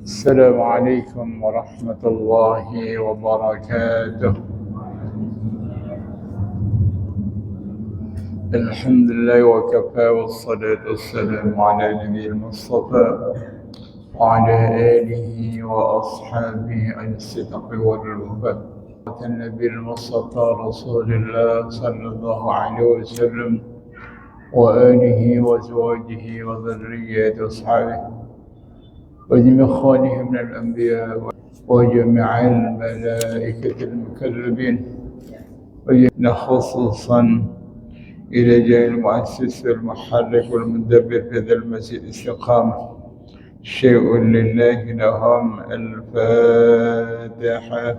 السلام عليكم ورحمة الله وبركاته. الحمد لله وكفى، والصلاة والسلام على نبي المصطفى وعلى آله وأصحابه عن الصدق والوفاء. النبي المصطفى رسول الله صلى الله عليه وسلم وآله وزواجه وذريته وأصحابه وجميع إخوانه من الأنبياء وجميع الملائكة المكرمين، خصوصا إلى جاي المؤسس والمحرك والمدبر في ذا المسجد الاستقامة. شيء لله لهم. الفاتحة.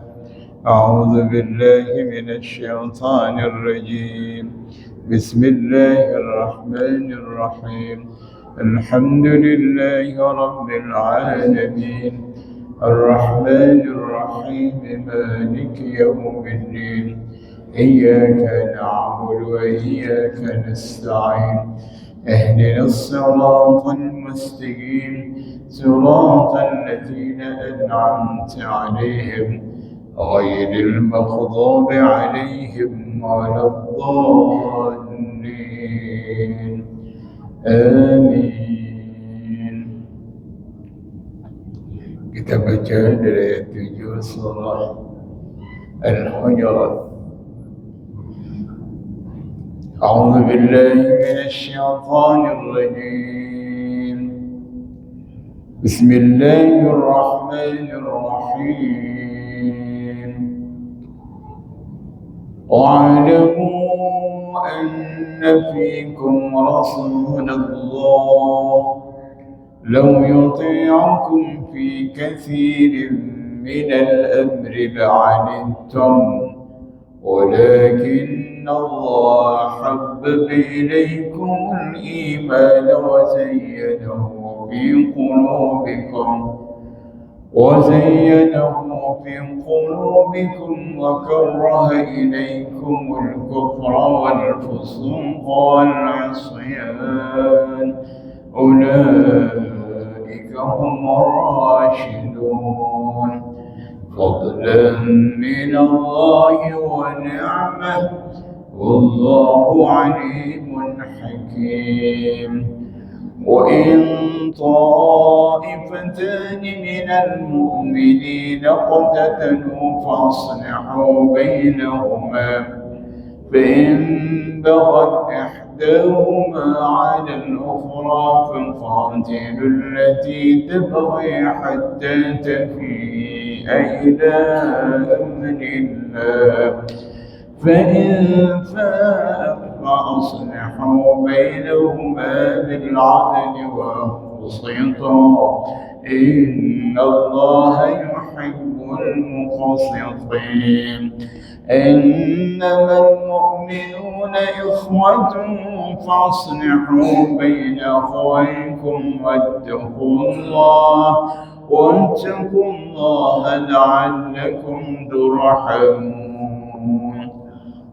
أعوذ بالله من الشيطان الرجيم. بسم الله الرحمن الرحيم. الحمد لله رب العالمين، الرحمن الرحيم، مالك يوم الدين، إياك نعبد وإياك نستعين، اهدنا الصراط المستقيم، صراط الذين أنعمت عليهم غير المغضوب عليهم ولا الضالين. آمين. Kita baca dari ayat 7 surah Al-Hujurat. أعوذ بالله من الشيطان الرجيم. بسم الله الرحمن الرحيم. واعلموا أن فيكم رسول الله لو يطيعكم في كثير من الأمر لعنتم، ولكن الله حبب إليكم الإيمان وزينه في قلوبكم وكره إليكم الكفر والفسوق والعصيان، أولئك هم الراشدون، فضلا من الله ونعمة، والله عليم حكيم. وإن طائفتان من المؤمنين اقتتلوا فأصلحوا بينهما، فإن بغت إحداهما على الأخرى فقاتلوا التي تبغي حتى تفيء إلى أمر الله، فإن فاءت فأصلحوا بينهما بالعدل وأقسطوا، إن الله يحب المقسطين. إنما المؤمنون إخوة فأصلحوا بين أخويكم واتقوا الله لعلكم ترحمون.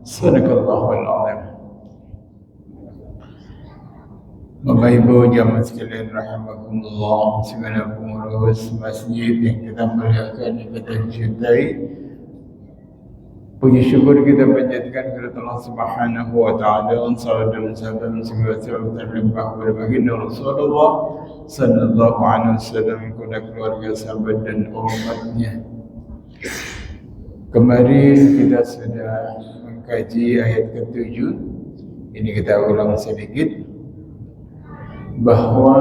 صدق الله العظيم. Bapak Ibu jamaah sekalian rahimakumullah, segala pengurus masjid yang kita muliakan, yang kita cintai, puji syukur kita panjatkan kepada Allah Subhanahu wa taala, salat dan salam segala terlimpah kepada baginda Rasulullah sallallahu alaihi wasallam, kepada keluarga, sahabat dan umatnya. Kemarin kita sudah mengkaji ayat ke-7. Ini kita ulang sedikit, bahawa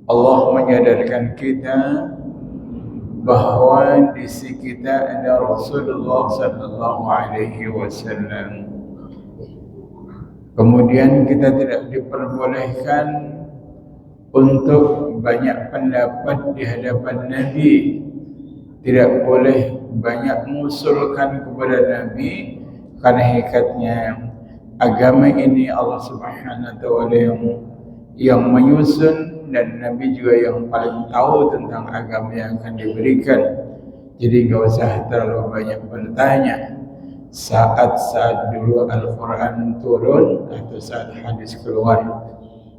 Allah menyadarkan kita bahawa di sisi kita ada Rasulullah sallallahu alaihi wasallam. Kemudian kita tidak diperbolehkan untuk banyak pendapat di hadapan Nabi, tidak boleh banyak mengusulkan kepada Nabi, karena hakikatnya agama ini Allah Subhanahu wa taala yang menyusun, dan Nabi juga yang paling tahu tentang agama yang akan diberikan. Jadi enggak usah terlalu banyak bertanya. Saat-saat dulu Al-Quran turun atau saat hadis keluar,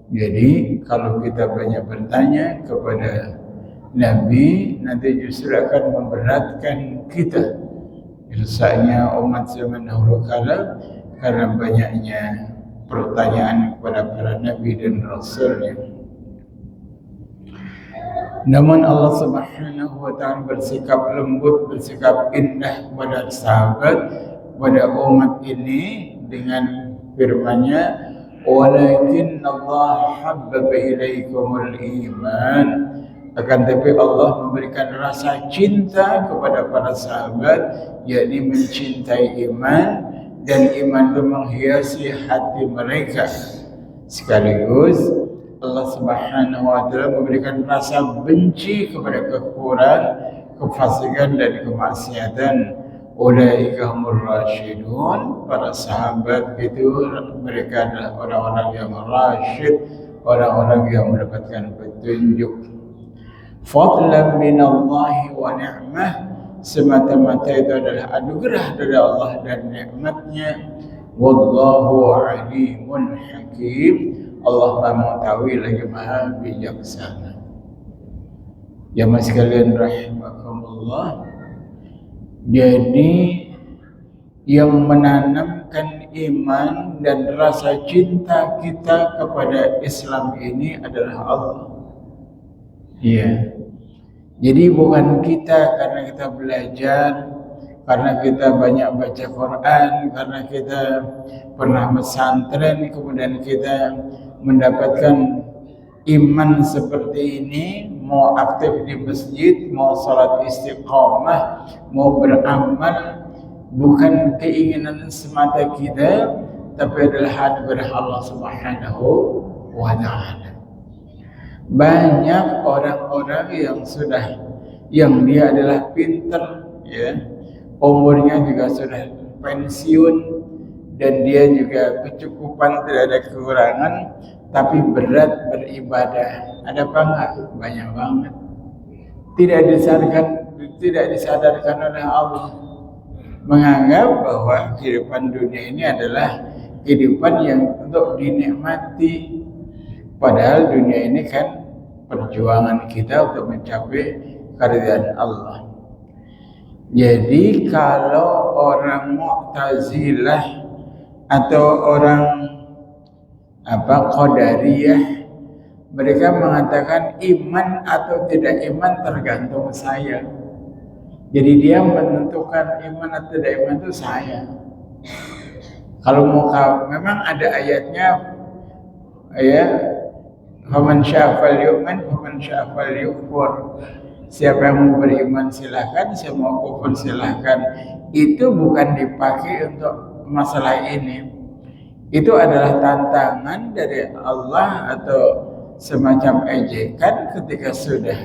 Jadi kalau kita banyak bertanya kepada Nabi nanti justru akan memberatkan kita. Rusaknya umat zaman dahulu kala karena banyaknya pertanyaan kepada para Nabi dan Rasulnya. Namun Allah Subhanahu wa Ta'ala bersikap lembut, bersikap indah kepada sahabat, pada umat ini dengan firman-Nya, "Walakin Allah habbaba ilaikumul iman." Akan tetapi Allah memberikan rasa cinta kepada para sahabat, yakni mencintai iman, dan iman itu menghiasi hati mereka. Sekaligus Allah Subhanahu wa Ta'ala memberikan rasa benci kepada kekurangan, kefasikan dan kemaksiatan. Ulaika humur rasyidun, para sahabat itu mereka adalah orang-orang yang rasyid, orang-orang yang mendapatkan petunjuk. Fadlan minallahi wa ni'mah, semata-mata itu adalah anugerah dari Allah dan nikmatnya. Wallahu alimun hakim, Allah Maha mengetahui lagi Maha bijaksana. Jamaah sekalian rahimakumullah, jadi yang menanamkan iman dan rasa cinta kita kepada Islam ini adalah Allah. Iya. Jadi bukan kita karena kita belajar, karena kita banyak baca Quran, karena kita pernah pesantren, kemudian kita mendapatkan iman seperti ini, mau aktif di masjid, mau salat istiqamah, mau beramal, bukan keinginan semata kita, tapi adalah anugerah Allah Subhanahu wa Ta'ala. Banyak orang-orang yang dia adalah pintar, ya, umurnya juga sudah pensiun dan dia juga kecukupan, tidak ada kekurangan, tapi berat beribadah. Ada apa enggak? Banyak banget. Tidak disadarkan oleh Allah. Menganggap bahwa kehidupan dunia ini adalah kehidupan yang untuk dinikmati. Padahal dunia ini kan perjuangan kita untuk mencapai keridhaan Allah. Jadi kalau orang Mu'tazilah atau orang Qadariyah, mereka mengatakan iman atau tidak iman tergantung saya. Jadi dia menentukan iman atau tidak iman itu saya. Kalau memang ada ayatnya, ya, faman syaa falyu'min faman syaa falyakfur. Siapa yang mau beriman silahkan, siapa mau kufur silahkan. Itu bukan dipakai untuk masalah ini. Itu adalah tantangan dari Allah atau semacam ejekan ketika sudah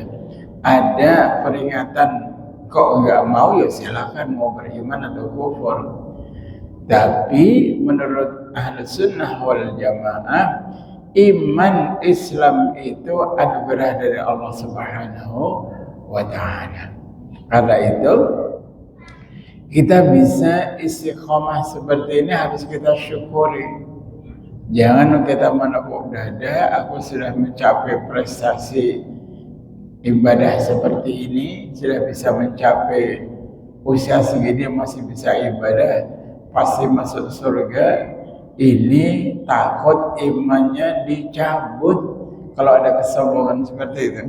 ada peringatan, kok enggak mau, ya silahkan mau beriman atau kufur. Tapi menurut Ahlus Sunnah wal Jamaah, iman Islam itu anugerah dari Allah Subhanahu wa Ta'ala. Karena itu kita bisa istiqomah seperti ini harus kita syukuri. Jangan kita menepuk dada, aku sudah mencapai prestasi ibadah seperti ini, sudah bisa mencapai usia segini masih bisa ibadah, pasti masuk surga. Ini takut imannya dicabut kalau ada kesombongan seperti itu.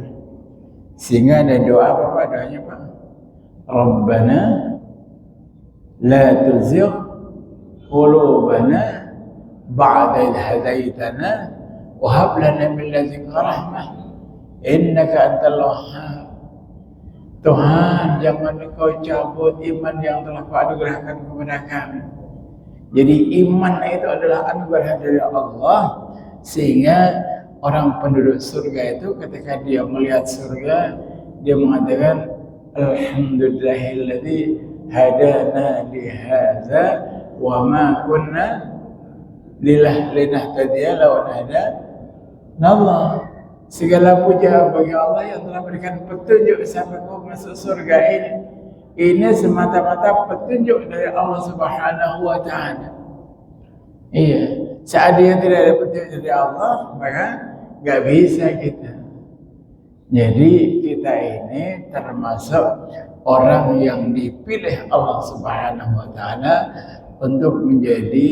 Sehingga ada doa apa Pak? Doanya Pak, Rabbana la tuzigh qulubana ba'da idh hadaitana wa hab lana min ladunka rahmah innaka antal wahhab. Tuhan, jangan Engkau cabut iman yang telah Kau anugerahkan kepada kami. Jadi iman itu adalah anugerah dari Allah, sehingga orang penduduk surga itu ketika dia melihat surga, dia mengatakan alhamdulillahilladzi hadana li hadza wa ma kunna linahtadiya law hadana Allah. Segala puja bagi Allah yang telah berikan petunjuk sampai kau masuk surga ini. Ini semata-mata petunjuk dari Allah Subhanahu wa Ta'ala. Iya, saat dia tidak ada petunjuk dari Allah, maka nggak bisa kita. Jadi kita ini termasuk orang yang dipilih Allah Subhanahu wa taala untuk menjadi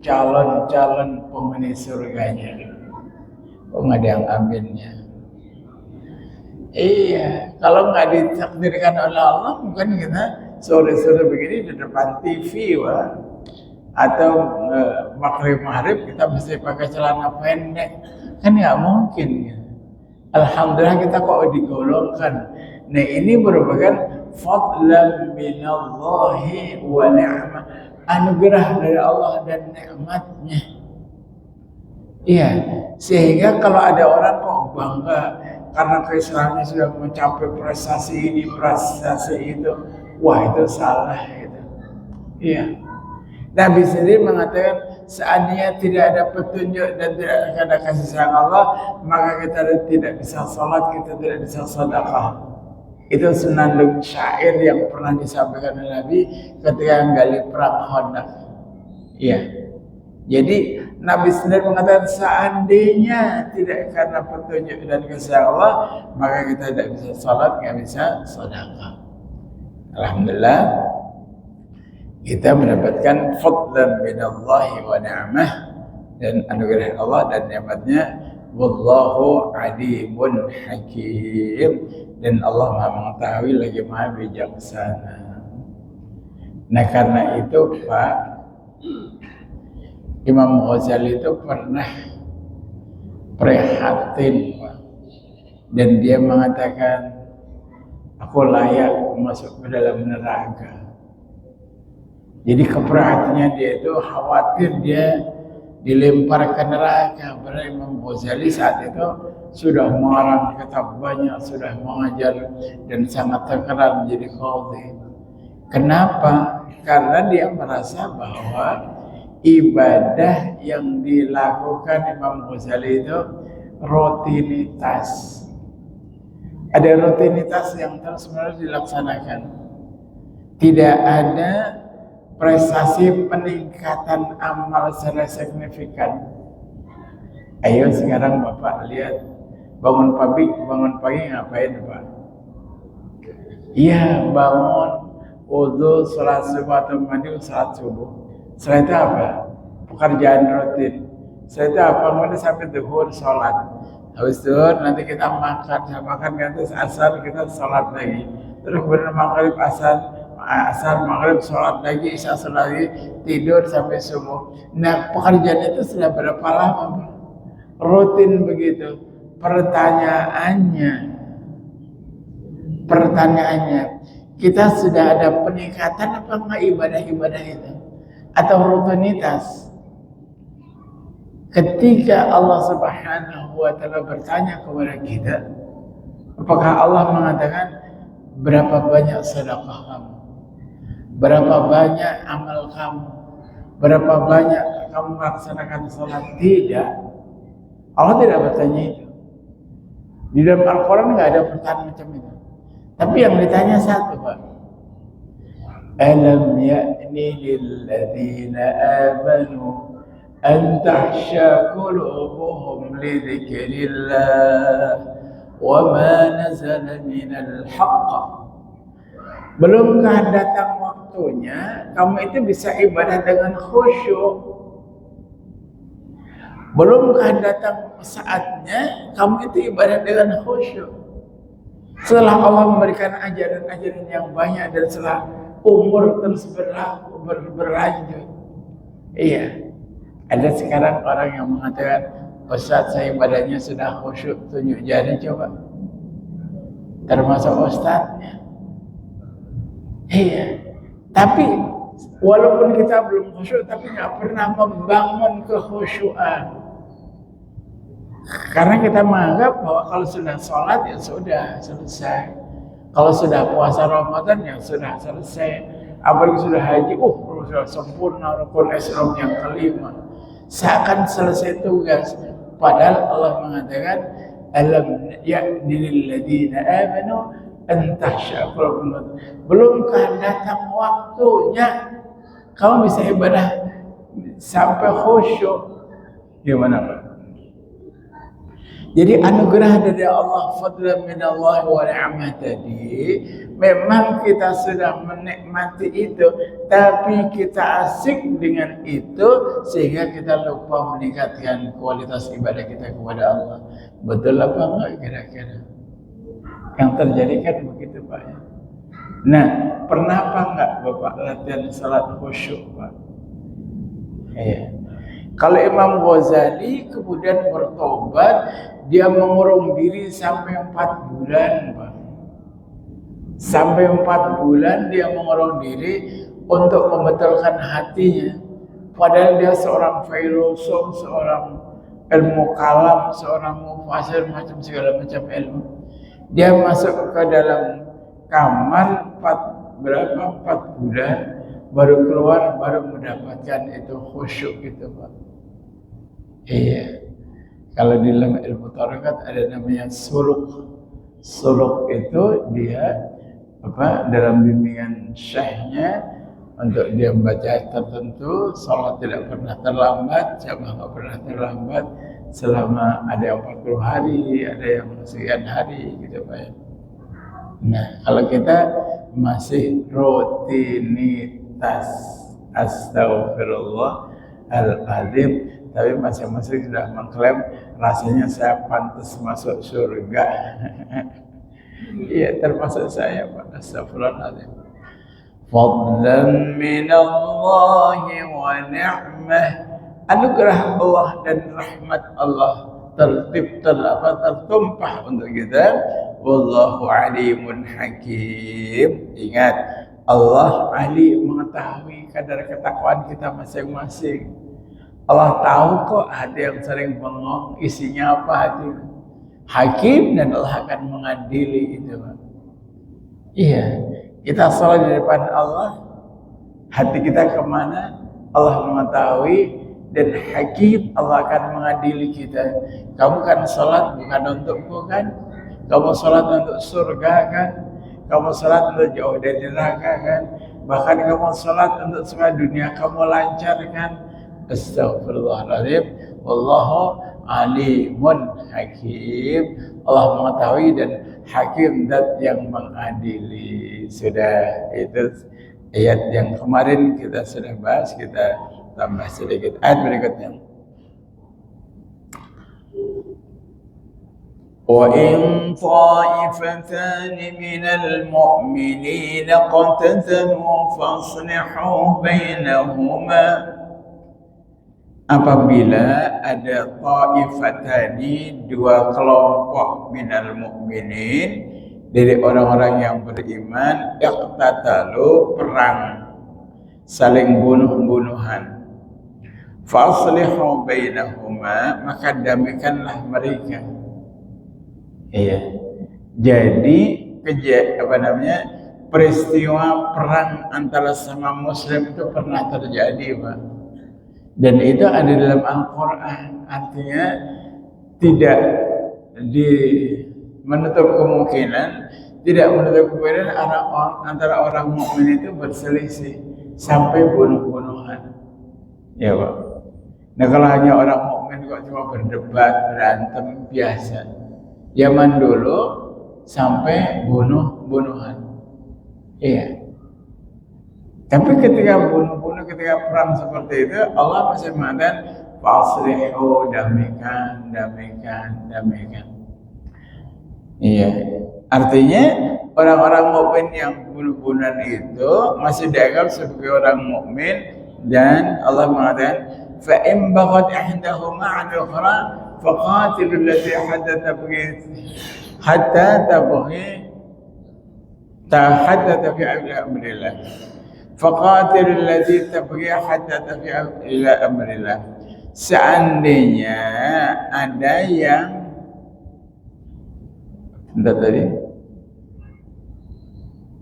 calon-calon penghuni surganya. Kok nggak ada yang aminnya? Iya, kalau nggak ditakdirkan oleh Allah, mungkin kita sore-sore begini di depan TV, wah. Atau maghrib kita mesti pakai celana pendek, kan nggak mungkin. Ya. Alhamdulillah kita kok digolongkan. Nah ini merupakan fadlan minallahi wa ni'mah, anugerah dari Allah dan nikmatnya. Iya, sehingga kalau ada orang kok bangga karena keislamannya sudah mencapai prestasi ini, prestasi itu, wah itu salah itu. Iya. Nabi sendiri mengatakan seandainya tidak ada petunjuk dan tidak ada kasih sayang Allah, maka kita tidak bisa salat, kita tidak bisa sedekah. Itu senandung syair yang pernah disampaikan oleh Nabi ketika menggali perang Khandaq. Iya. Jadi Nabi sendiri mengatakan seandainya tidak karena petunjuk dan kasih sayang Allah, maka kita tidak bisa salat, tidak bisa sedekah. Alhamdulillah kita mendapatkan fadlan minallahi wa ni'mah dan anugerah Allah dan nikmatnya. Wallahu alimun hakim, dan Allah Maha mengetahui lagi Maha bijaksana. Nah karena itu Pak, Imam Ghazali itu pernah prihatin Pak, dan dia mengatakan aku layak masuk ke dalam neraka. Jadi keprihatinannya dia itu khawatir dia dilempar ke neraka. Karena Imam Ghazali saat itu sudah mengarang kitab banyak, sudah mengajar dan sangat terkenal menjadi qadhi. Kenapa? Karena dia merasa bahwa ibadah yang dilakukan Imam Ghazali itu rutinitas. Ada rutinitas yang terus-menerus dilaksanakan. Tidak ada prestasi peningkatan amal secara signifikan. Ayo sekarang Bapak lihat bangun pagi ngapain Pak? Iya bangun, wudu, sholat subuh atau mandi, sholat subuh. Setelah itu apa? Pekerjaan rutin. Setelah itu apa? Kemudian sampai zuhur sholat. Habis zuhur nanti kita makan nanti asar kita sholat lagi. Terus kemudian maghrib asar maghrib sholat lagi, isya sholat lagi, tidur sampai subuh. Nah pekerjaan itu sudah berapa lama Pak? Rutin begitu. Pertanyaannya, kita sudah ada peningkatan apa enggak ibadah-ibadah itu? Atau rutinitas? Ketika Allah Subhanahu wa ta'ala bertanya kepada kita, apakah Allah mengatakan berapa banyak sedekah kamu? Berapa banyak amal kamu? Berapa banyak kamu melaksanakan sholat? Tidak. Allah tidak bertanya itu. Di dalam Al-Quran nggak ada pertanyaan macam itu. Tapi yang ditanya satu Pak. Alam ya'ni lilladzina amanu an tahsya qulubuhum li dzikrillah wa ma nazala minal haqq. Belumkah datang waktunya kamu itu bisa ibadah dengan khusyuk? Belumkah datang saatnya kamu itu ibadah dengan khusyuk? Setelah Allah memberikan ajaran-ajaran yang banyak dan setelah umur terus berlanjut. Iya. Ada sekarang orang yang mengatakan, Ustaz saya ibadahnya sudah khusyuk, tunjuk jari coba. Termasuk Ustaznya. Iya. Tapi walaupun kita belum khusyuk, tapi nggak pernah membangun kekhusyuan. Karena kita menganggap bahwa kalau sudah sholat ya sudah selesai. Kalau sudah puasa Ramadan ya sudah selesai. Apalagi sudah haji, sudah sempurna rukun Islam yang kelima. Seakan selesai tugas. Padahal Allah mengatakan, alam ya'ni lilladzina amanu an tahsya qulubuhum. Belumkah datang waktunya kamu bisa ibadah sampai khusyuk? Gimana Pak? Jadi anugerah dari Allah, fadlan min Allah wa ni'mah tadi, memang kita sudah menikmati itu, tapi kita asik dengan itu sehingga kita lupa meningkatkan kualitas ibadah kita kepada Allah. Betul apa enggak kira-kira? Yang terjadi kan begitu Pak ya. Nah, pernah apa enggak Bapak latihan salat khusyuk Pak? Iya. Kalau Imam Ghazali kemudian bertobat, dia mengurung diri sampai 4 bulan, Pak. Sampai 4 bulan dia mengurung diri untuk membetulkan hatinya. Padahal dia seorang filosof, seorang ilmu kalam, seorang mufasir, segala macam ilmu. Dia masuk ke dalam kamar 4 bulan, baru keluar, baru mendapatkan itu khusyuk itu Pak. Iya. Kalau di dalam ilmu tarekat ada namanya suluk. Suluk itu dia dalam bimbingan syekhnya untuk dia membaca tertentu, salat tidak pernah terlambat, jamaah tidak pernah terlambat selama ada yang 40 hari, ada yang sekian hari gitu Pak. Nah, kalau kita masih rutinitas, astagfirullah al-azim, tapi masing-masing sudah mengklaim rasanya saya pantas masuk surga. Iya, termasuk saya Pak. Astagfirullahaladzim. Fadlan minallahi wa ni'mah. Anugerah Allah dan rahmat Allah tertumpah untuk kita. Wallahu alimun hakim. Ingat, Allah ahli mengetahui kadar ketakwaan kita masing-masing. Allah tahu kok hati yang sering bengong, isinya apa hati. Hakim dan Allah akan mengadili itu. Iya, kita salat di depan Allah, hati kita kemana, Allah mengetahui, dan hakim Allah akan mengadili kita. Kamu kan salat bukan untukku kan? Kamu salat untuk surga kan? Kamu salat untuk jauh dari neraka kan? Bahkan kamu salat untuk semua dunia kamu lancar kan? Astagfirullahaladzim. Wallahu alimun hakim. Allah mengetahui dan hakim, zat yang mengadili. Sudah, itu ayat yang kemarin kita sudah bahas, kita tambah sedikit. Ayat berikutnya. وَإِنْ طَائِفَتَانِ مِنَ الْمُؤْمِنِينَ اقْتَتَلُوا فَأَصْلِحُوا بَيْنَهُمَا. Apabila ada ta'ifatani, 2 kelompok minal mu'minin, dari orang-orang yang beriman, iqtatalu, perang, saling bunuh-bunuhan. Fa'aslihu bainahuma, maka damaikanlah mereka. Iya. Jadi peristiwa perang antara sama muslim itu pernah terjadi, Pak. Dan itu ada dalam Al-Quran. Artinya tidak menutup kemungkinan antara orang mukmin itu berselisih sampai bunuh-bunuhan. Ya Pak. Nah, kalau hanya orang mukmin kok cuma berdebat, berantem biasa. Zaman dulu sampai bunuh-bunuhan. Iya. Tapi ketika ketika perang seperti itu, Allah masih mengatakan faslihu, damaikan. Iya. Artinya orang-orang mukmin yang bunuh-bunuhan itu masih dianggap sebagai orang mukmin, dan Allah mengatakan fa in baghat ihdahuma 'ala al-ukhra faqatilul lati hatta tabghi amrillah. Faqatilul lati tabghi hatta tafi'a ila amrillah. Seandainya ada yang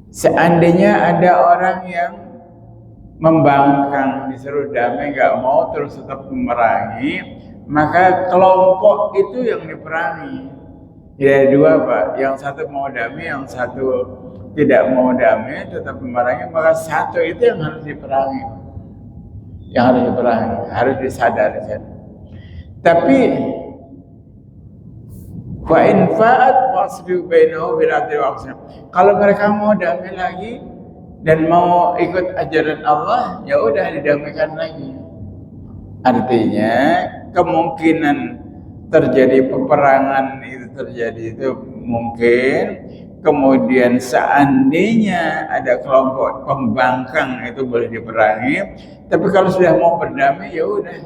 seandainya ada orang yang membangkang, disuruh damai nggak mau, terus tetap memerangi, maka kelompok itu yang diperangi. Jadi ada 2 Pak, yang satu mau damai, yang satu tidak mau damai, tetap memerangi, maka satu itu yang harus diperangi. Harus disadarkan. Tapi Fa in fa'at wasbiq bainahu bil adli wal ihsan. Kalau mereka mau damai lagi dan mau ikut ajaran Allah, ya udah didamaikan lagi. Artinya kemungkinan terjadi peperangan itu mungkin. Kemudian seandainya ada kelompok pembangkang itu boleh diperangi, tapi kalau sudah mau berdamai ya udah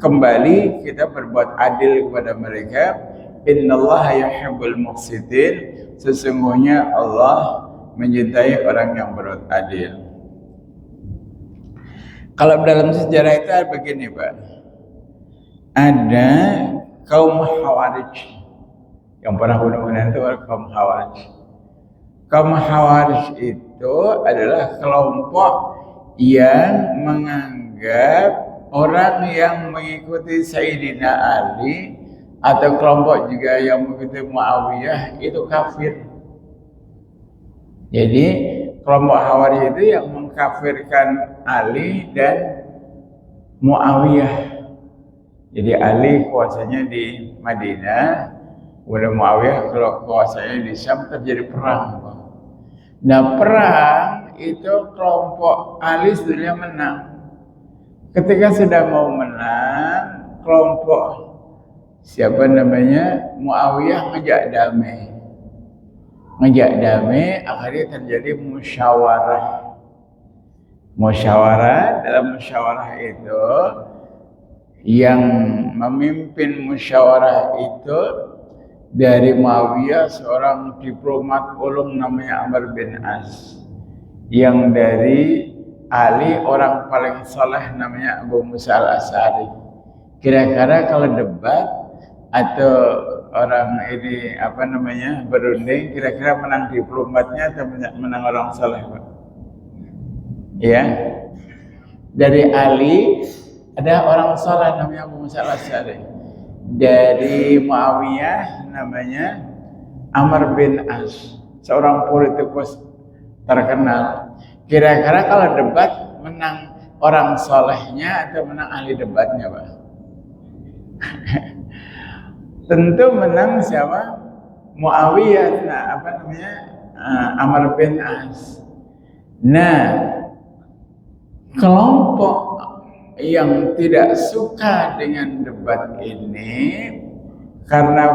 kembali kita berbuat adil kepada mereka. Innallaha yuhibbul muqsitin. Sesungguhnya Allah mencintai orang yang berbuat adil. Kalau dalam sejarah itu begini Pak, ada kaum Khawarij yang pernah bunuh-bunuhan itu kaum Khawarij. Kaum Khawarij itu adalah kelompok yang menganggap orang yang mengikuti Sayyidina Ali atau kelompok juga yang mengikuti Muawiyah itu kafir. Jadi kelompok Khawarij itu yang mengkafirkan Ali dan Muawiyah. Jadi Ali kuasanya di Madinah, kemudian Muawiyah kalau kuasanya di Syam, terjadi perang. Nah perang itu kelompok Ali sebenarnya menang. Ketika sudah mau menang, kelompok siapa namanya Muawiyah ngejak damai. Akhirnya terjadi musyawarah. Dalam musyawarah itu yang memimpin musyawarah itu dari Muawiyah seorang diplomat ulung namanya Amr bin As. Yang dari Ali orang paling saleh namanya Abu Musa al-Asy'ari. Kira-kira kalau debat atau orang ini berunding, kira-kira menang diplomatnya atau menang orang saleh Pak? Ya. Dari Ali ada orang saleh namanya Abu Musa al-Asy'ari. Dari Muawiyah namanya Amr bin As, seorang politikus terkenal. Kira-kira kalau debat menang orang solehnya atau menang ahli debatnya Pak? Tentu menang siapa? Muawiyah. Amr bin As. Nah, kelompok yang tidak suka dengan debat ini karena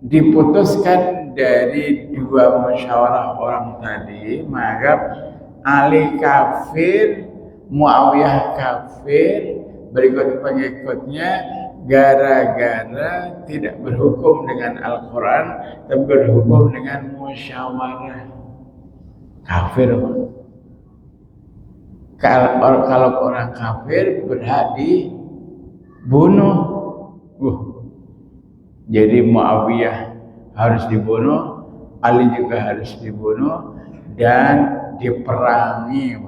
diputuskan dari dua musyawarah orang tadi, maka Ali kafir, Muawiyah kafir, berikut pengikutnya gara-gara tidak berhukum dengan Al-Quran, tapi berhukum dengan musyawarah. Kafir. Kalau orang kafir berhak dibunuh. Jadi Muawiyah harus dibunuh, Ali juga harus dibunuh dan diperangi.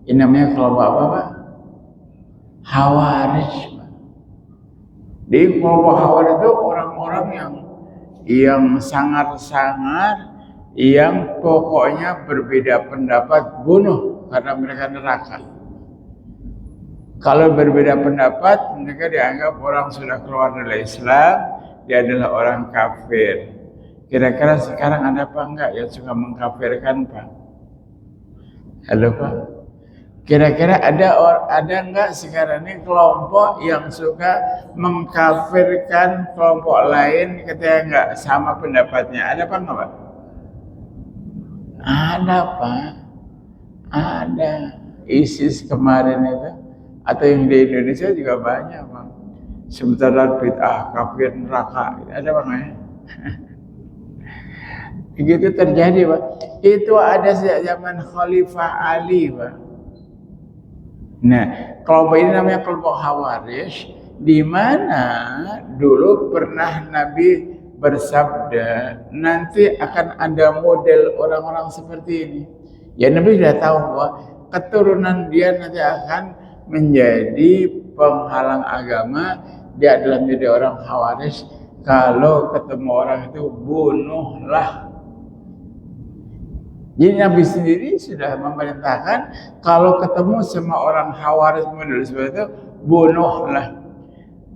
Ini namanya kelompok apa Pak? Khawarij. Di kelompok Khawarij itu orang-orang yang sangar-sangar, yang pokoknya berbeda pendapat bunuh karena mereka neraka. Kalau berbeda pendapat, mereka dianggap orang sudah keluar dari Islam, dia adalah orang kafir. Kira-kira sekarang ada apa enggak yang suka mengkafirkan Pak? Halo Pak? Kira-kira ada enggak sekarang ini kelompok yang suka mengkafirkan kelompok lain ketika enggak sama pendapatnya? Ada apa enggak Pak? Ada Pak. Ada. ISIS kemarin itu, atau yang di Indonesia juga banyak Pak. Sementara bid'ah, kafir, neraka, ada Pak ya? Begitu terjadi Pak. Itu ada sejak zaman Khalifah Ali Pak. Nah, kelompok ini namanya kelompok Khawarij, di mana dulu pernah Nabi bersabda, nanti akan ada model orang-orang seperti ini. Ya Nabi sudah tahu bahwa keturunan dia nanti akan menjadi penghalang agama, dia adalah menjadi orang Khawarij. Kalau ketemu orang itu bunuhlah. Jadi Nabi sendiri sudah memerintahkan kalau ketemu sama orang Khawarij model seperti itu, bunuhlah.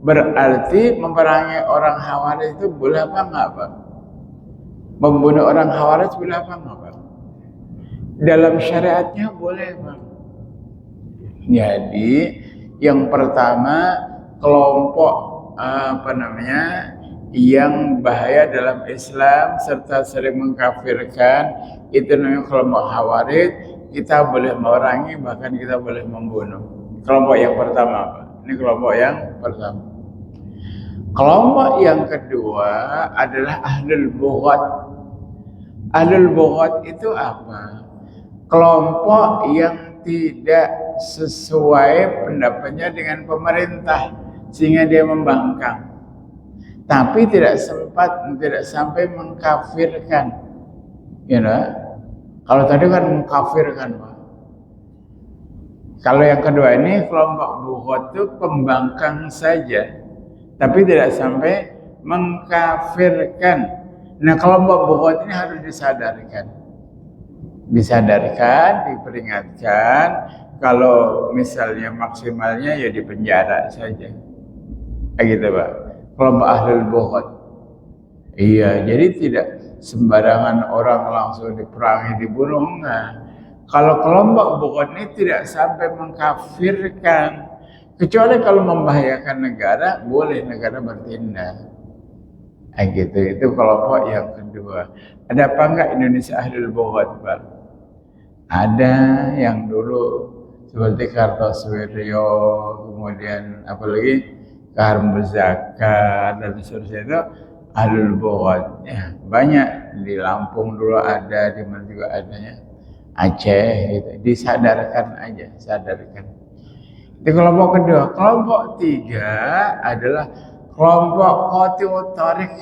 Berarti memerangi orang Khawarij itu boleh apa enggak, Pak? Membunuh orang Khawarij boleh apa enggak, Pak? Dalam syariatnya boleh, Pak. Jadi yang pertama, kelompok yang bahaya dalam Islam serta sering mengkafirkan, itu namanya kelompok Khawarij. Kita boleh memerangi, bahkan kita boleh membunuh. Kelompok yang pertama, Pak. Ini kelompok yang pertama. Kelompok yang kedua adalah Ahlul Bughat. Ahlul Bughat itu apa? Kelompok yang tidak sesuai pendapatnya dengan pemerintah, sehingga dia membangkang. Tapi tidak sampai mengkafirkan. You know? Kalau tadi kan mengkafirkan, Pak. Kalau yang kedua ini kelompok Bughat itu pembangkang saja, tapi tidak sampai mengkafirkan. Nah, kelompok Bughat ini harus disadarkan, diperingatkan. Kalau misalnya maksimalnya ya di penjara saja, kayak gitu, Pak. Kelompok Ahlul Bughat. Iya, jadi tidak sembarangan orang langsung diperangi, dibunuh, enggak. Kalau kelompok Bughat ini tidak sampai mengkafirkan, kecuali kalau membahayakan negara, boleh negara bertindak. Gitu, itu kelompok yang kedua. Ada apa enggak Indonesia Ahlul Bughat, Pak? Ada yang dulu seperti Kartosuwiryo, kemudian apalagi Karm Bezaka dan seterusnya, itu Ahlul Bughat. Ya, banyak di Lampung dulu ada, di mana juga adanya, Aceh gitu. Disadarkan aja, sadarkan. Itu kelompok kedua. Kelompok tiga adalah kelompok qati'ut thariq,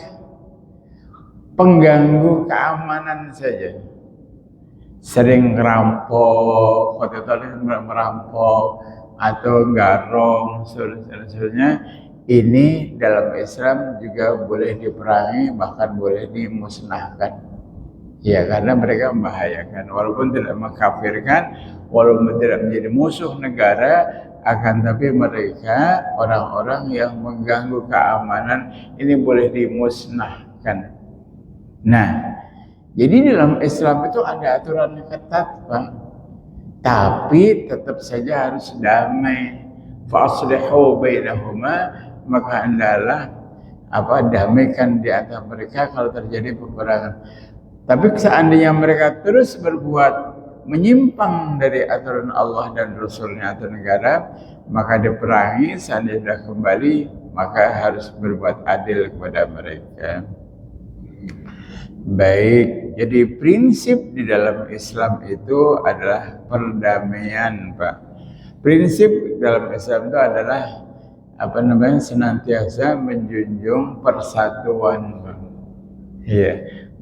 pengganggu keamanan saja. Sering ngerampok, qati'ut thariq merampok atau garong, seterusnya. Ini dalam Islam juga boleh diperangi, bahkan boleh dimusnahkan. Ya, karena mereka membahayakan, walaupun tidak mengkafirkan, walaupun tidak menjadi musuh negara, akan tapi mereka orang-orang yang mengganggu keamanan, ini boleh dimusnahkan. Nah, jadi dalam Islam itu ada aturan yang ketat, Pak. Tapi tetap saja harus damai. Fa'aslihu bainahuma, maka hendaklah damaikan di antara mereka kalau terjadi peperangan. Tapi seandainya mereka terus berbuat menyimpang dari aturan Allah dan Rasulnya atau negara, maka diperangi. Seandainya sudah kembali, maka harus berbuat adil kepada mereka. Baik, jadi prinsip di dalam Islam itu adalah perdamaian, Pak. Prinsip dalam Islam itu adalah senantiasa menjunjung persatuan, Pak. Iya.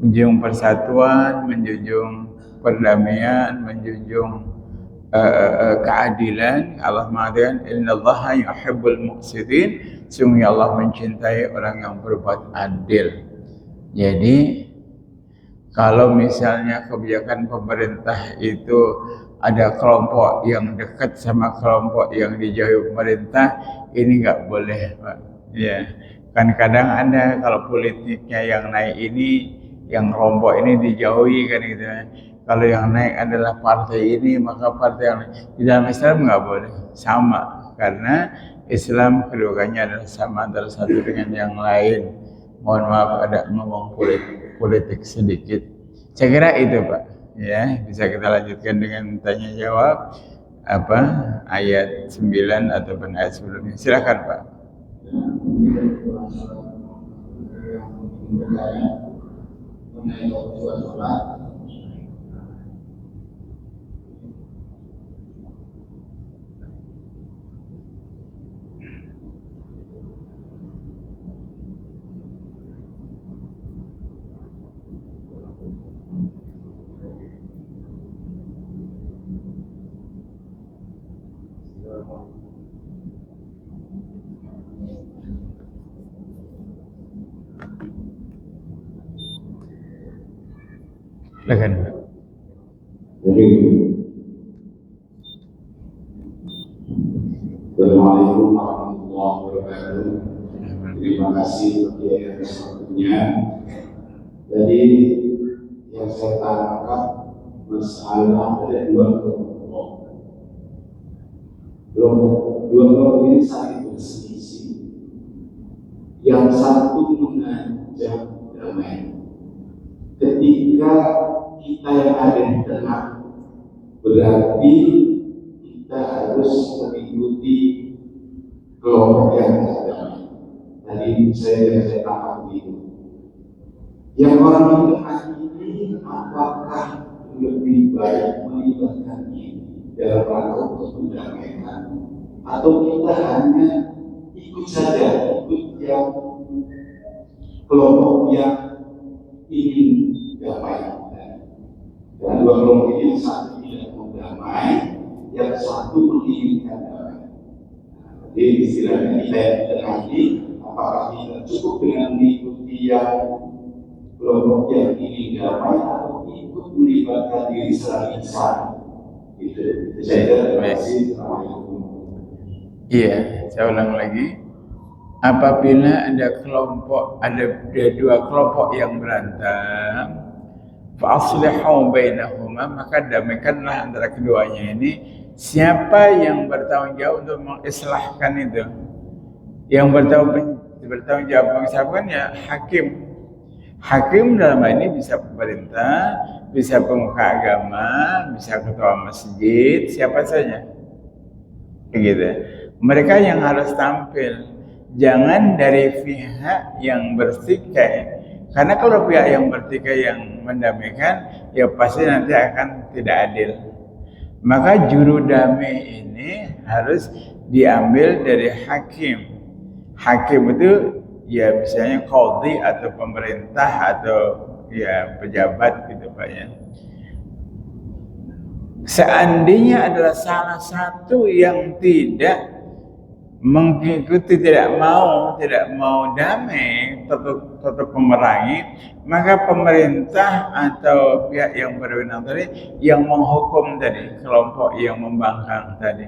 Menjunjung persatuan, menjunjung perdamaian, menjunjung keadilan. Allah mengatakan, innallaha yuhibbul muqsitin, sungguh Allah mencintai orang yang berbuat adil. Jadi kalau misalnya kebijakan pemerintah itu ada kelompok yang dekat sama kelompok yang dijauhi pemerintah, ini nggak boleh, Pak. Ya, kan kadang ada kalau politiknya yang naik ini, yang kelompok ini dijauhi, kan gitu. Kalau yang naik adalah partai ini, maka partai yang lain. Di dalam Islam nggak boleh sama, karena Islam keduanya adalah sama antara satu dengan yang lain. Mohon maaf ada ngomong politik sedikit. Saya kira itu, Pak. Ya, bisa kita lanjutkan dengan tanya jawab ayat 9 ataupun ayat sebelumnya. Silakan, Pak. Silakan, Pak. Jadi, Assalamualaikum warahmatullahi wabarakatuh. Terima kasih Kiai atas waktunya. Jadi yang saya tangkap masalah ada dua kelompok. Dua kelompok ini saling berselisih. Yang satu mengajak damai. Ketika kita yang ada di tengah, berarti kita harus mengikuti kelompok yang damai. Tadi saya tangkap begitu. Yang orang di tengah ini apakah lebih baik melibatkan ini dalam rangka untuk mendamaikan, atau kita hanya ikut saja, ikut yang kelompok yang ingin damai? Dan dua kelompok ini, yang satu tidak mau damai, yang satu menginginkan damai. Jadi istilahnya kita yang tengah ini, apakah kita cukup dengan mengikuti yang kelompok yang ingin damai, atau ikut melibatkan diri secara insan? Itu saya terima kasih. Iya, saya ulang lagi. Apabila ada dua kelompok yang berantem, fa aslihu bainahuma, maka damaikanlah antara keduanya ini. Siapa yang bertanggung jawab untuk mengislahkan itu? Yang bertanggung jawab mengislahkan ya hakim. Hakim dalam hal ini bisa pemerintah, bisa pemuka agama, bisa ketua masjid, siapa saja. Begitu. Mereka yang harus tampil, jangan dari pihak yang bertikai. Karena kalau pihak yang bertikai yang mendamaikan, ya pasti nanti akan tidak adil. Maka juru damai ini harus diambil dari hakim. Hakim itu ya misalnya qadhi atau pemerintah atau ya pejabat gitu Pak ya. Seandainya adalah salah satu yang tidak mengikuti, tidak mau damai, tetap memerangi, maka pemerintah atau pihak yang berwenang tadi yang menghukum tadi, kelompok yang membangkang tadi.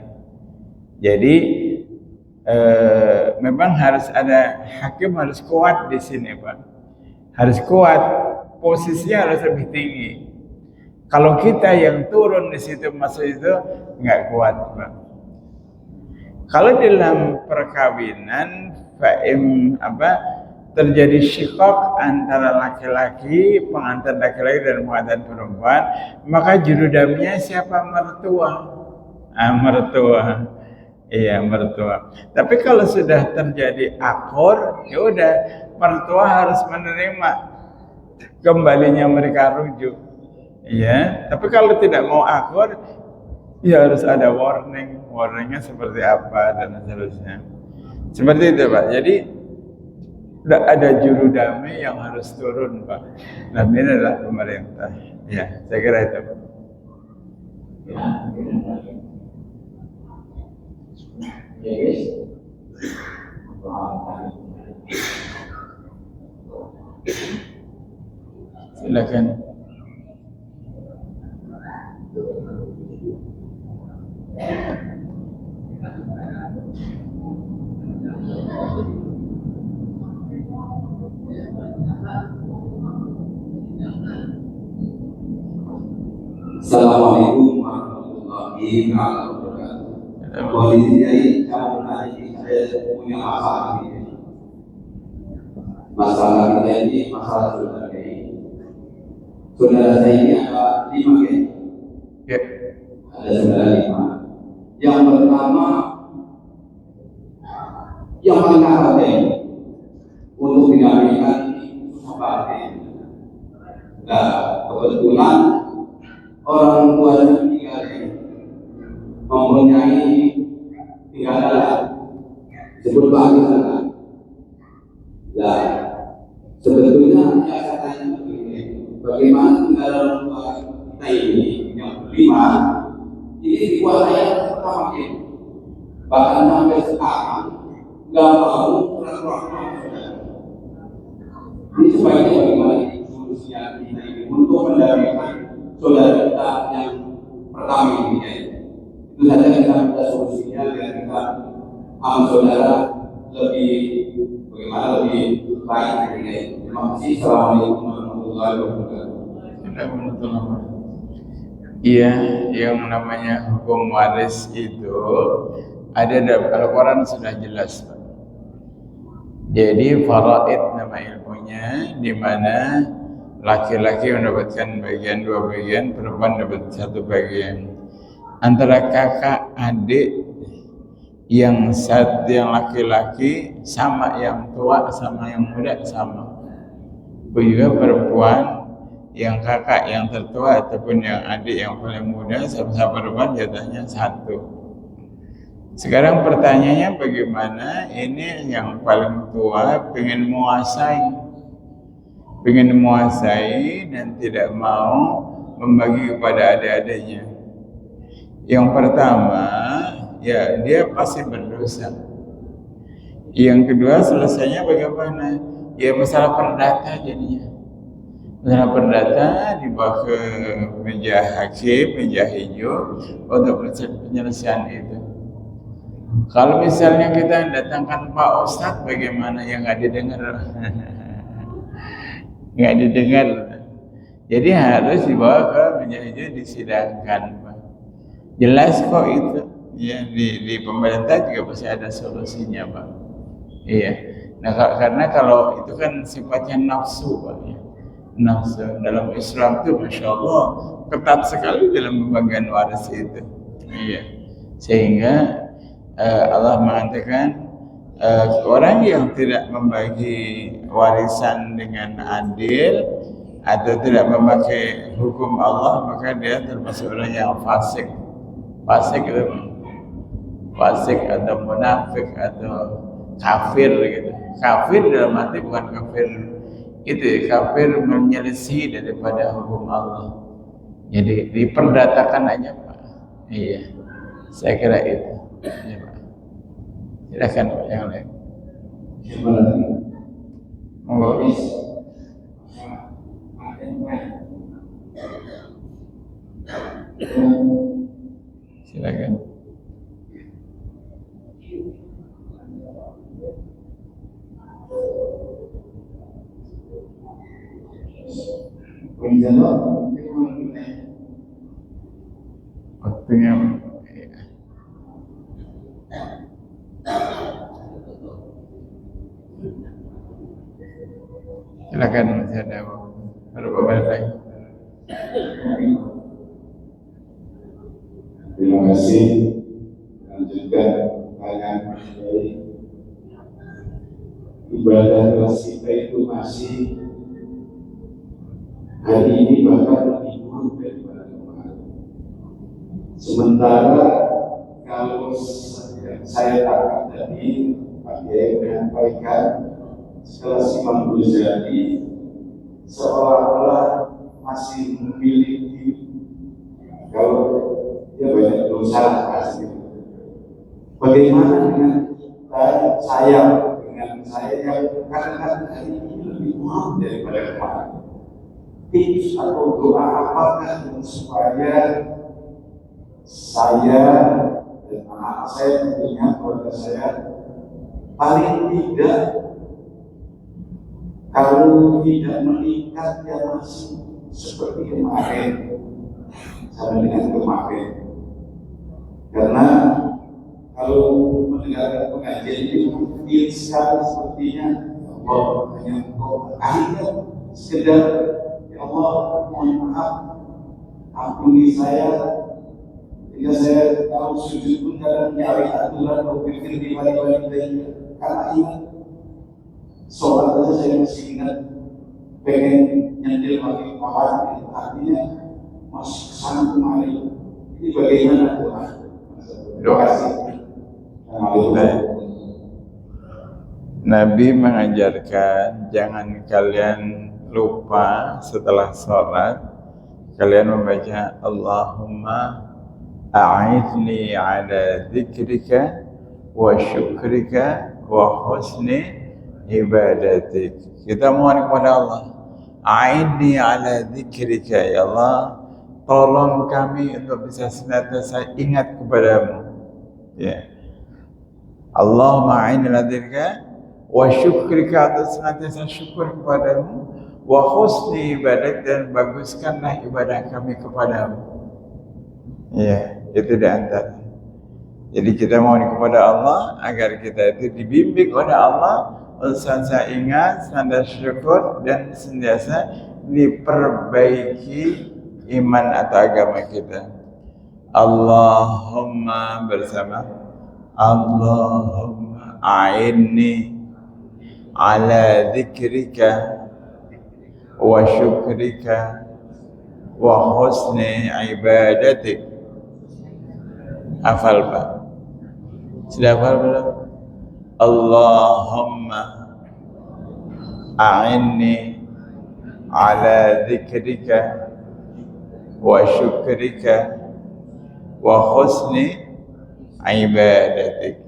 Jadi memang harus ada hakim, harus kuat di sini Pak, harus kuat, posisinya harus lebih tinggi. Kalau kita yang turun di situ masa itu nggak kuat Pak. Kalau dalam perkawinan terjadi syikok antara laki-laki, pengantin laki-laki dan pengantin perempuan, maka juru damainya siapa? Mertua. Mertua. Iya, mertua. Tapi kalau sudah terjadi akor, ya udah mertua harus menerima kembalinya mereka rujuk. Iya, tapi kalau tidak mau akor, ya harus ada warningnya seperti apa dan seterusnya. Seperti itu Pak. Jadi ada juru damai yang harus turun Pak. Dan ini adalah pemerintah. Ya, saya kira itu Pak. Ya guys. Silakan. Assalamualaikum warahmatullahi wabarakatuh. Kondisi saya punya masalah ini. Masalah kita ini masalah saudara ini. Saudara saya ini ada 5 ya. Ya. Ada saudara 5. Yang pertama, yang paling khawatir untuk dinamikan seperti nah, kebetulan orang tuanya tinggal mempunyai tinggalan sebut bagi sana. Nah, sebetulnya saya tanya begini, bagaimana tinggalan orang tua kita ini yang berlima ini dikuasai pertama ini, bahkan sampai sekarang nggak mau peraturan. Ini sebaiknya bagaimana solusinya kita ini untuk mendamaikan saudara kita yang pertama ini ya. Itu saja kita minta solusinya biar kita saudara lebih bagaimana bagaimana lebih baik ini. Terima kasih. Assalamualaikum warahmatullahi wabarakatuh. Iya, yang namanya hukum waris itu ada dalam Al-Quran sudah jelas, Pak. Jadi faraid nama ilmunya, di mana laki-laki mendapatkan bagian 2 bagian, perempuan dapat 1 bagian. Antara kakak adik yang laki-laki sama yang tua sama yang muda sama. Juga perempuan yang kakak yang tertua ataupun yang adik yang paling muda sama-sama perempuan jatahnya 1. Sekarang pertanyaannya bagaimana ini yang paling tua pengen menguasai dan tidak mau membagi kepada adik-adiknya. Yang pertama, ya dia pasti berdosa. Yang kedua, selesainya bagaimana? Ya masalah perdata jadinya. Masalah perdata dibawa ke meja hakim, meja hijau untuk penyelesaian itu. Kalau misalnya kita datangkan Pak Ustadz, bagaimana yang nggak didengar? Nggak didengar. Jadi harus dibawa ke meja hijau disidangkan, Pak. Jelas kok itu. Ya, di pemerintah juga pasti ada solusinya, Pak. Iya. Nah, karena kalau itu kan sifatnya nafsu, Pak. Ya. Nafsu dalam Islam itu, masya Allah, ketat sekali dalam pembagian waris itu. Iya. Sehingga Allah mengatakan orang yang tidak membagi warisan dengan adil atau tidak memakai hukum Allah, maka dia termasuk orang yang fasik. Fasik itu fasik atau munafik atau kafir gitu. Kafir dalam arti bukan kafir itu, kafir menyelisih daripada hukum Allah. Jadi diperdatakan aja, Pak. Iya, saya kira itu. Ya, Pak. Silakan Pak yang lain. Monggo. Silakan. Waktunya silakan, masih ada beberapa menit lagi. Terima kasih dan juga banyak dari ibadah kelas kita itu masih hari ini bahkan lebih buruk daripada kemarin. Sementara kalau saya tangkap tadi Pak Kiai menyampaikan setelah Imam Ghazali seolah-olah masih memiliki, kalau dia banyak dosa pasti. Bagaimana dengan saya yang kadang-kadang hari ini lebih buruk daripada kemarin? Tips atau doa apakah yang supaya saya dan anak saya tentunya keluarga saya paling tidak, kalau tidak meningkat ya masih seperti kemarin, sama dengan kemarin. Karena kalau mendengarkan pengajian itu feel sekali sepertinya Allah hanya kau akhirnya sekedar ya Allah mohon maaf ampuni saya jika saya tahu sujud pun kadang nyari aturan berpikir di balik-balik karena ingat sholat saja saya masih ingat pengen nyentil pakai kawan, artinya masih kesana kemari. Ini bagaimana doa? Doa sih. Nabi mengajarkan jangan kalian lupa setelah sholat kalian membaca Allahumma a'idni ala dzikrika wa syukrika wa husni ibadatik. Kita mohon kepada Allah, a'idni ala dzikrika, ya Allah, tolong kami untuk bisa senantiasa ingat kepadamu. Ya. Allahumma a'idni ala dzikrika wa syukrika, atau senantiasa syukur kepadamu, wa husni ibadat, dan baguskanlah ibadah kami kepadamu. Ya, itu di antara. Jadi kita mohon kepada Allah agar kita itu dibimbing oleh Allah untuk senantiasa ingat, senantiasa syukur, dan senantiasa diperbaiki iman atau agama kita. Allahumma bersama, Allahumma a'inni ala dzikrika wa syukrika wa husni ibadatik. Hafal Pak? Sudah hafal belum? Allahumma a'inni ala dzikrika wa syukrika wa husni ibadatik.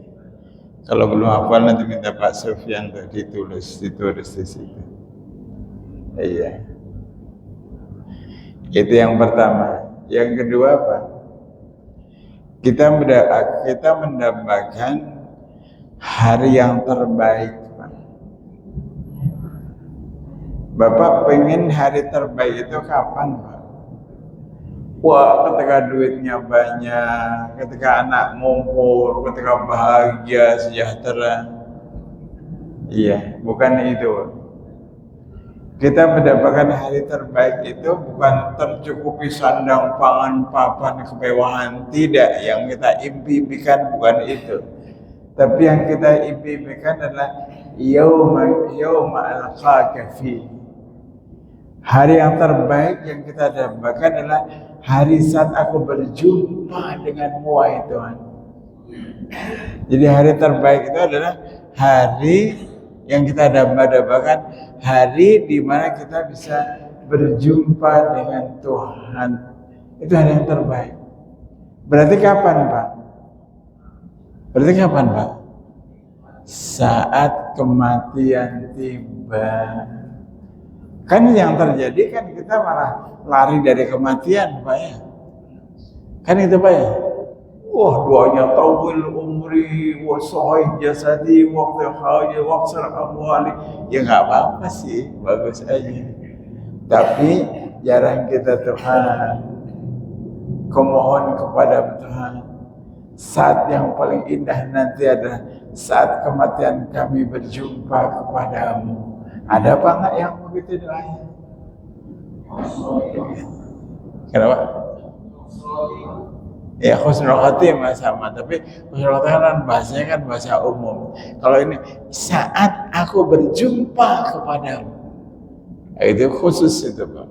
Kalau belum hafal nanti minta Pak Sufyan untuk ditulis di situ. Iya. Itu yang pertama. Yang kedua apa? Kita mendambakan hari yang terbaik, Pak. Bapak pengen hari terbaik itu kapan, Pak? Wah, ketika duitnya banyak, ketika anak ngumpul, ketika bahagia, sejahtera. Iya, bukan itu. Kita mendapatkan hari terbaik itu bukan tercukupi sandang, pangan, papan, kemewahan. Tidak, yang kita impikan bukan itu. Tapi yang kita impikan adalah yauma alqaka fi. Hari yang terbaik yang kita dapatkan adalah hari saat aku berjumpa denganmu, wahai Tuhan. Jadi hari terbaik itu adalah hari yang kita dapatkan, hari di mana kita bisa berjumpa dengan Tuhan. Itu hari yang terbaik. Berarti kapan, Pak? Saat kematian tiba. Kan yang terjadi kan kita malah lari dari kematian, Pak ya. Kan itu, Pak ya. Wah, doanya tawil umri wa sahih jasadi wa haji wa aksar amwali. Ya nggak apa-apa sih, bagus aja. Tapi jarang kita Tuhan, kumohon kepada Tuhan. Saat yang paling indah nanti adalah saat kematian kami berjumpa kepadamu. Ada apa enggak yang begitu doanya? Kenapa? Ya husnul khatimah sama, tapi husnul khatimah kan bahasanya kan bahasa umum. Kalau ini saat aku berjumpa kepadamu, itu khusus itu, Pak.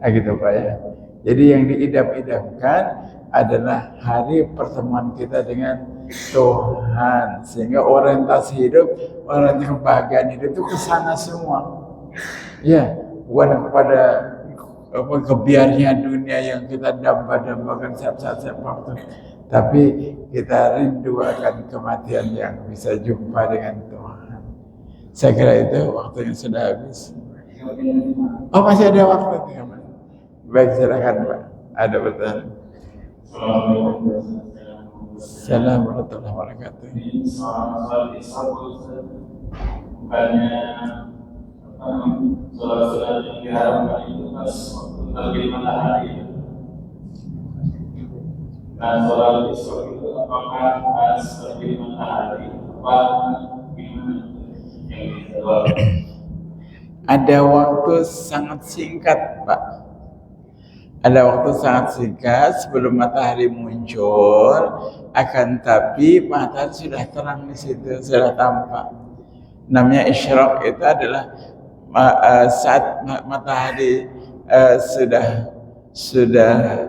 Gitu, Pak ya. Jadi yang diidam-idamkan adalah hari pertemuan kita dengan Tuhan, sehingga orientasi hidup, orientasi kebahagiaan hidup itu ke sana semua. Ya, bukan kepada kebiarnya dunia yang kita dambakan setiap waktu, tapi kita rindu akan kematian yang bisa jumpa dengan Tuhan. Saya kira itu waktunya sudah habis. Oh, masih ada waktu. Baik, silakan Pak. Ada pertanyaan. Assalamualaikum warahmatullahi wabarakatuh. Bukannya sholat-sholat yang diharapkan itu pas terbit matahari. Nah, sholat isya itu apakah pas terbit matahari? Apa gimana yang dijawab? Ada waktu sangat singkat, Pak. Ada waktu sangat singkat sebelum matahari muncul, akan tapi matahari sudah terang di situ, sudah tampak. Namanya isyraq itu adalah saat matahari sudah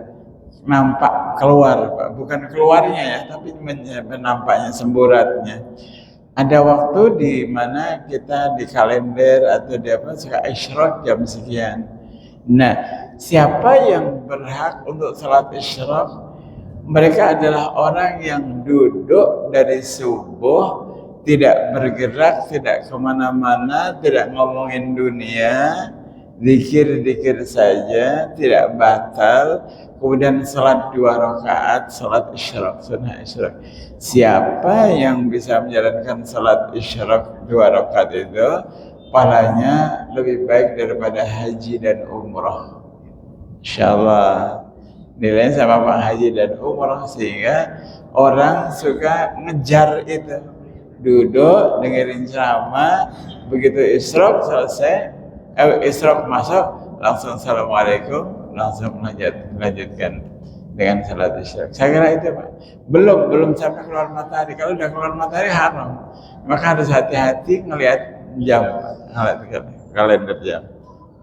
nampak keluar, Pak. Bukan keluarnya ya, tapi menampaknya semburatnya. Ada waktu di mana kita di kalender atau di apa suka isyraq jam sekian. Nah, siapa yang berhak untuk salat isyraq? Mereka adalah orang yang duduk dari subuh, tidak bergerak, tidak kemana-mana, tidak ngomongin dunia, Zikir-zikir saja tidak batal. Kemudian salat 2 rakaat, salat isyraq, sunnah isyraq. Siapa yang bisa menjalankan salat isyraq 2 rakaat itu, pahalanya lebih baik daripada haji dan umrah. Insyaallah nilainya sama Pak Haji dan umrah, sehingga orang suka ngejar itu. Duduk dengerin ceramah, begitu isyraq selesai, isyraq masuk, langsung assalamualaikum, langsung lanjutkan dengan salat isyraq. Saya kira itu Pak. Belum sampai keluar matahari. Kalau udah keluar matahari haram. Maka harus hati-hati ngelihat jam, ngelihat kalender jam.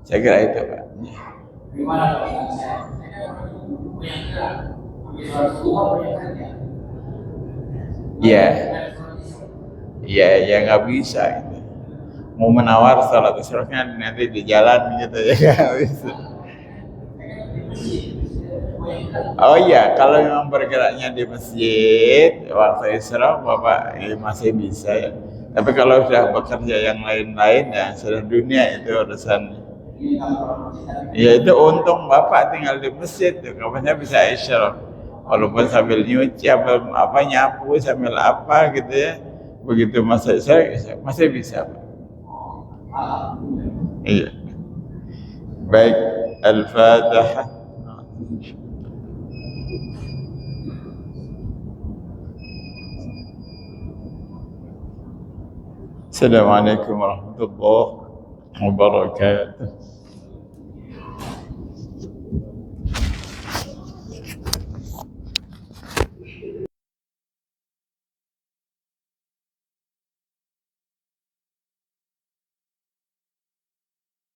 Saya kira itu Pak. Gimana kalau saya punya gerak, habis sholat subuh punya kerja. Ya nggak bisa gitu. Mau menawar salat isyraqnya nanti di jalan gitu ya nggak bisa. Oh iya, kalau memang bergeraknya di masjid waktu isyraq Bapak masih bisa ya. Tapi kalau sudah bekerja yang lain-lain ya sudah dunia itu urusan. Ya itu untung Bapak tinggal di masjid tuh, kapannya bisa isyraq. Walaupun sambil nyuci apa nyapu sambil apa gitu ya. Begitu masa isyraq masih bisa Pak. Iya. Baik, Al-Fatihah. Assalamualaikum warahmatullahi wabarakatuh.